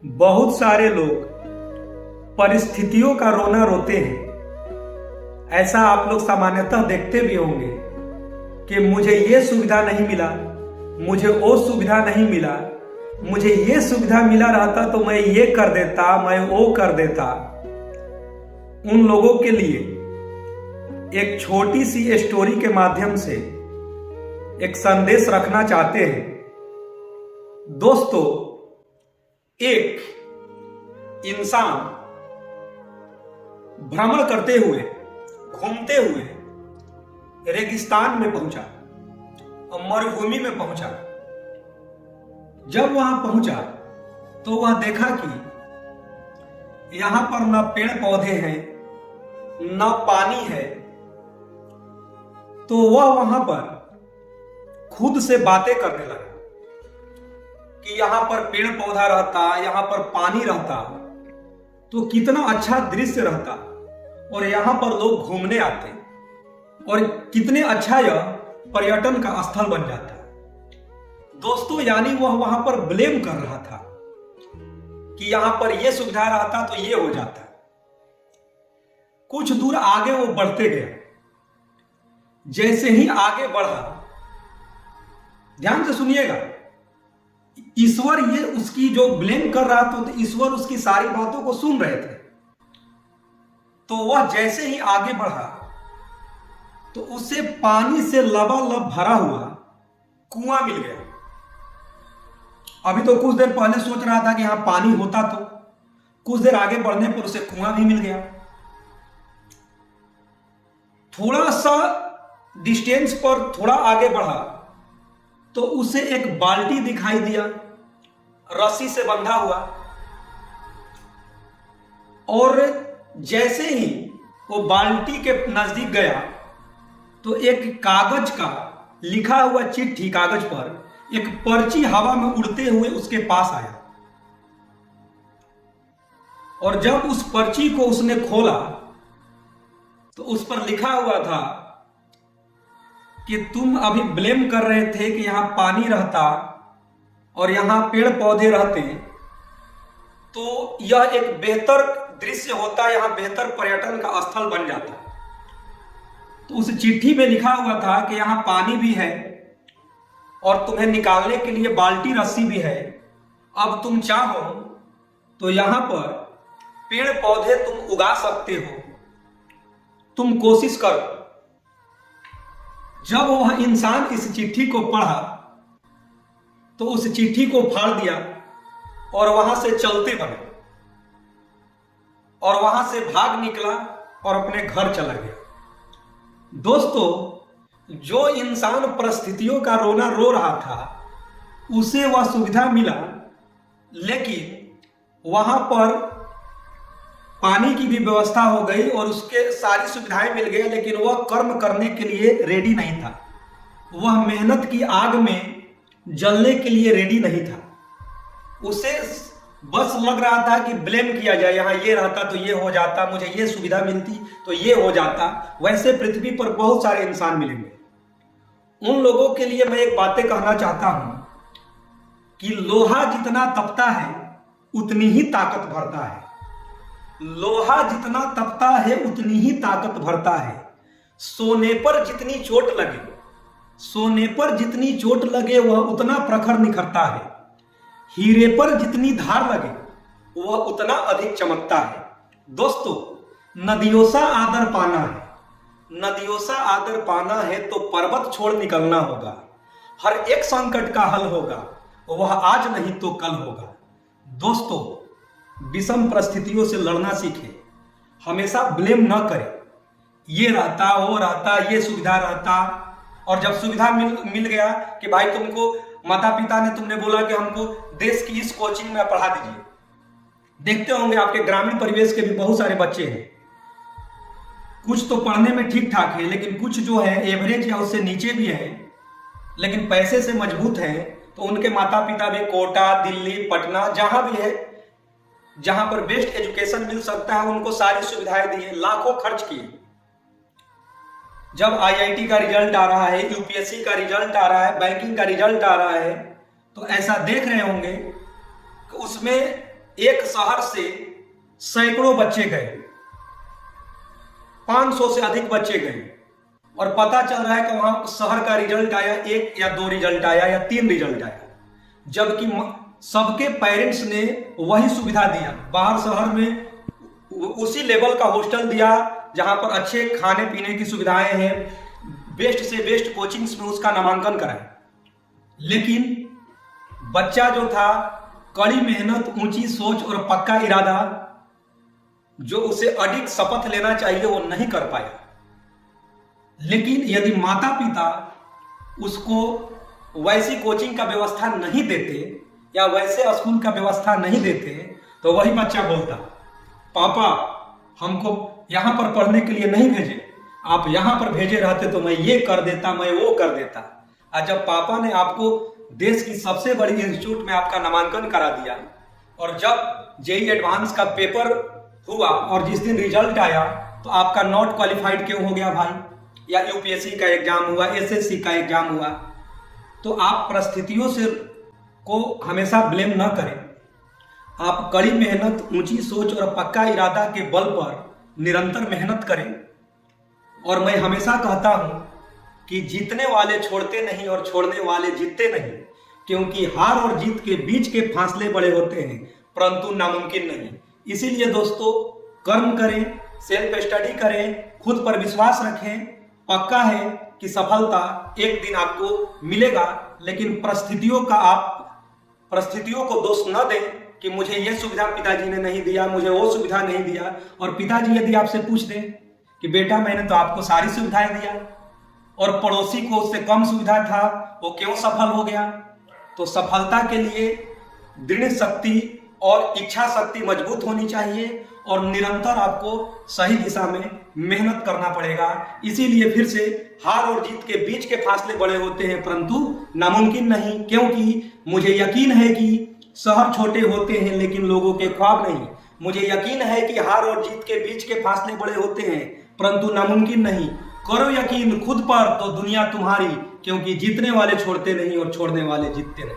बहुत सारे लोग परिस्थितियों का रोना रोते हैं। ऐसा आप लोग सामान्यतः देखते भी होंगे कि मुझे ये सुविधा नहीं मिला, मुझे वो सुविधा नहीं मिला, मुझे ये सुविधा मिला रहता तो मैं ये कर देता, मैं वो कर देता। उन लोगों के लिए एक छोटी सी स्टोरी के माध्यम से एक संदेश रखना चाहते हैं। दोस्तों, एक इंसान भ्रमण करते हुए, घूमते हुए रेगिस्तान में पहुंचा और मरुभूमि में पहुंचा। जब वहां पहुंचा तो वह देखा कि यहां पर न पेड़ पौधे हैं, न पानी है। तो वह वहां पर खुद से बातें करने लगा कि यहां पर पेड़ पौधा रहता, यहां पर पानी रहता तो कितना अच्छा दृश्य रहता और यहां पर लोग घूमने आते और कितने अच्छा यह पर्यटन का स्थल बन जाता। दोस्तों, यानी वह वहां पर ब्लेम कर रहा था कि यहां पर यह सुविधा रहता तो यह हो जाता। कुछ दूर आगे वो बढ़ते गए। जैसे ही आगे बढ़ा, ध्यान से सुनिएगा, ईश्वर ये उसकी जो ब्लेम कर रहा था तो ईश्वर उसकी सारी बातों को सुन रहे थे। तो वह जैसे ही आगे बढ़ा तो उसे पानी से लबालब भरा हुआ कुआं मिल गया। अभी तो कुछ देर पहले सोच रहा था कि यहां पानी होता, तो कुछ देर आगे बढ़ने पर उसे कुआं भी मिल गया। थोड़ा सा डिस्टेंस पर थोड़ा आगे बढ़ा तो उसे एक बाल्टी दिखाई दिया, रस्सी से बंधा हुआ। और जैसे ही वो बाल्टी के नजदीक गया तो एक कागज का लिखा हुआ चिट्ठी, कागज पर एक पर्ची हवा में उड़ते हुए उसके पास आया। और जब उस पर्ची को उसने खोला तो उस पर लिखा हुआ था कि तुम अभी ब्लेम कर रहे थे कि यहां पानी रहता और यहां पेड़ पौधे रहते तो यह एक बेहतर दृश्य होता, यहां बेहतर पर्यटन का स्थल बन जाता। तो उस चिट्ठी में लिखा हुआ था कि यहां पानी भी है और तुम्हें निकालने के लिए बाल्टी रस्सी भी है। अब तुम चाहो तो यहां पर पेड़ पौधे तुम उगा सकते हो, तुम कोशिश करो। जब वह इंसान इस चिट्ठी को पढ़ा तो उस चिट्ठी को फाड़ दिया और वहां से चलते बने और वहां से भाग निकला और अपने घर चला गया। दोस्तों, जो इंसान परिस्थितियों का रोना रो रहा था उसे वह सुविधा मिला, लेकिन वहां पर पानी की भी व्यवस्था हो गई और उसके सारी सुविधाएं मिल गई, लेकिन वह कर्म करने के लिए रेडी नहीं था। वह मेहनत की आग में जलने के लिए रेडी नहीं था। उसे बस लग रहा था कि ब्लेम किया जाए, यहां ये रहता तो ये हो जाता, मुझे ये सुविधा मिलती तो ये हो जाता। वैसे पृथ्वी पर बहुत सारे इंसान मिलेंगे। उन लोगों के लिए मैं एक बातें कहना चाहता हूं कि लोहा जितना तपता है उतनी ही ताकत भरता है। लोहा जितना तपता है उतनी ही ताकत भरता है। सोने पर जितनी चोट लगे, सोने पर जितनी चोट लगे वह उतना प्रखर निखरता है। हीरे पर जितनी धार लगे वह उतना अधिक चमकता है। दोस्तों, नदियों सा आदर पाना है, नदियों सा आदर पाना है तो पर्वत छोड़ निकलना होगा। हर एक संकट का हल होगा, वह आज नहीं तो कल होगा। दोस्तों, विषम परिस्थितियों से लड़ना सीखें, हमेशा ब्लेम न करें। ये रहता, वो रहता, ये सुविधा रहता, और जब सुविधा मिल गया कि भाई तुमको माता पिता ने तुमने बोला कि हमको देश की इस कोचिंग में पढ़ा दीजिए। देखते होंगे आपके ग्रामीण परिवेश के भी बहुत सारे बच्चे हैं, कुछ तो पढ़ने में ठीक ठाक है लेकिन कुछ जो है एवरेज या उससे नीचे भी है, लेकिन पैसे से मजबूत है। तो उनके माता पिता भी कोटा, दिल्ली, पटना, जहां भी है, जहां पर बेस्ट एजुकेशन मिल सकता है उनको सारी सुविधाएं दी है, लाखों खर्च किए। जब आईआईटी का रिजल्ट आ रहा है, यूपीएससी का रिजल्ट आ रहा है, बैंकिंग का रिजल्ट आ रहा है, तो ऐसा देख रहे होंगे कि उसमें एक शहर से सैकड़ों बच्चे गए, 500 से अधिक बच्चे गए, और पता चल रहा है कि वहां शहर का रिजल्ट आया 1 या 2 रिजल्ट आया या 3 रिजल्ट आया, जबकि सबके पेरेंट्स ने वही सुविधा दिया। बाहर शहर में उसी लेवल का हॉस्टल दिया जहां पर अच्छे खाने पीने की सुविधाएं हैं, बेस्ट से बेस्ट कोचिंग्स में उसका नामांकन कराए। लेकिन बच्चा जो था, कड़ी मेहनत, ऊंची सोच और पक्का इरादा, जो उसे अडिग शपथ लेना चाहिए, वो नहीं कर पाया। लेकिन यदि माता पिता उसको वैसी कोचिंग का व्यवस्था नहीं देते या वैसे स्कूल का व्यवस्था नहीं देते, तो वही बच्चा बोलता, पापा हमको यहां पर पढ़ने के लिए नहीं भेजे, आप यहां पर भेजे रहते तो मैं ये कर देता, मैं वो कर देता। और जब पापा ने आपको देश की सबसे बड़ी इंस्टीट्यूट में आपका नामांकन करा दिया, और जब जेईई एडवांस का पेपर हुआ और जिस दिन रिजल्ट आया तो आपका नॉट क्वालिफाइड क्यों हो गया भाई, या यूपीएससी का एग्जाम हुआ, एसएससी का एग्जाम हुआ, तो आप परिस्थितियों से को हमेशा ब्लेम न करें। आप कड़ी मेहनत, ऊंची सोच और पक्का इरादा के बल पर निरंतर मेहनत करें। और मैं हमेशा कहता हूं कि जीतने वाले छोड़ते नहीं और छोड़ने वाले जीतते नहीं, क्योंकि हार और जीत के बीच के फासले बड़े होते हैं, परंतु नामुमकिन नहीं। इसीलिए दोस्तों, कर्म करें, सेल्फ स्टडी करें, खुद पर विश्वास रखें। पक्का है कि सफलता एक दिन आपको मिलेगा, लेकिन परिस्थितियों को दोष न दें कि मुझे यह सुविधा पिताजी ने नहीं दिया, मुझे वो सुविधा नहीं दिया। और पिताजी यदि आपसे पूछ दें कि बेटा मैंने तो आपको सारी सुविधाएं दिया और पड़ोसी को उससे कम सुविधा था, वो क्यों सफल हो गया, तो सफलता के लिए दृढ़ शक्ति और इच्छा शक्ति मजबूत होनी चाहिए और निरंतर आपको सही दिशा में मेहनत करना पड़ेगा। इसीलिए फिर से हार और जीत के बीच के फासले बड़े होते हैं, परंतु नामुमकिन नहीं, क्योंकि मुझे यकीन है कि शहर छोटे होते हैं लेकिन लोगों के ख्वाब नहीं। मुझे यकीन है कि हार और जीत के बीच के फासले बड़े होते हैं, परंतु नामुमकिन नहीं। करो यकीन खुद पर तो दुनिया तुम्हारी, क्योंकि जीतने वाले छोड़ते नहीं और छोड़ने वाले जीतते नहीं।